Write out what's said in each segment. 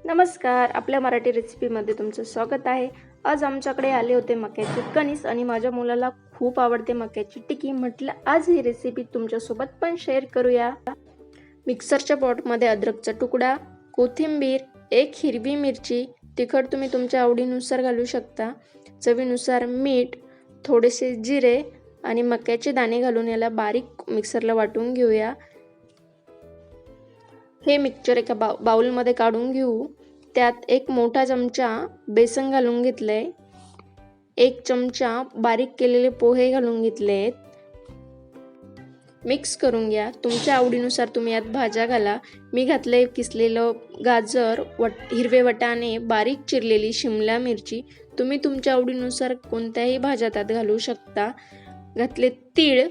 नमस्कार, आपल्या मराठी रेसिपीमध्ये तुमचं स्वागत आहे. आज आमच्याकडे आले होते मक्याचे कणीस आणि माझ्या मुलाला खूप आवडते मक्याची टिक्की. म्हटलं आज ही रेसिपी तुमच्यासोबत पण शेअर करूया. मिक्सरच्या पॉटमध्ये अद्रकचा तुकडा, कोथिंबीर, एक हिरवी मिरची, तिखट तुम्ही तुमच्या आवडीनुसार घालू शकता, चवीनुसार मीठ, थोडेसे जिरे आणि मक्याचे दाणे घालून याला बारीक मिक्सरला वाटून घेऊया. हे मिक्सचर एका बाउलमध्ये काढून घेऊ. त्यात एक मोठा चमचा बेसन घालून घेतलंय, एक चमचा बारीक केलेले पोहे घालून घेतलेत. मिक्स करून घ्या. तुमच्या आवडीनुसार तुम्ही यात भाज्या घाला. मी घातले किसलेलं गाजर, हिरवे वाटाणे, बारीक चिरलेली शिमला मिरची. तुम्ही तुमच्या आवडीनुसार कोणत्याही भाज्या त्यात घालू शकता. घातले तीळ.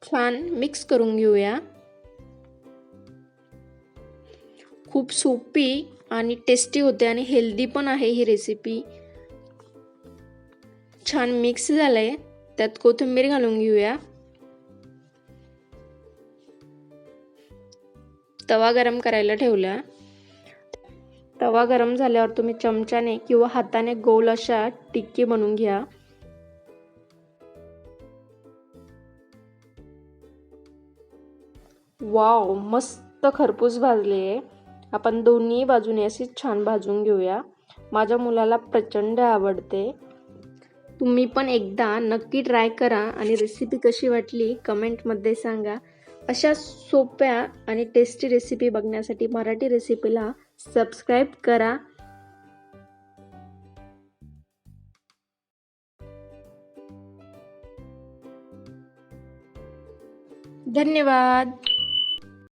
छान मिक्स करून घेऊया. खूप सोपी आणि टेस्टी होते आणि हेल्दी पण आहे ही रेसिपी. छान मिक्स झालंय. त्यात कोथिंबीर घालून घेऊया. तवा गरम करायला ठेवला. तवा गरम झाल्यावर तुम्ही चमच्याने किंवा हाताने गोल अशा टिक्की बनवून घ्या. वाव, मस्त खरपूस भाजले. आपण दोन्ही बाजूने अशी छान भाजून घेऊया. माझ्या मुलाला प्रचंड आवडते. तुम्ही पण एकदा नक्की ट्राय करा आणि रेसिपी कशी वाटली कमेंटमध्ये सांगा. अशा सोप्या आणि टेस्टी रेसिपी बघण्यासाठी मराठी रेसिपीला सबस्क्राईब करा. धन्यवाद.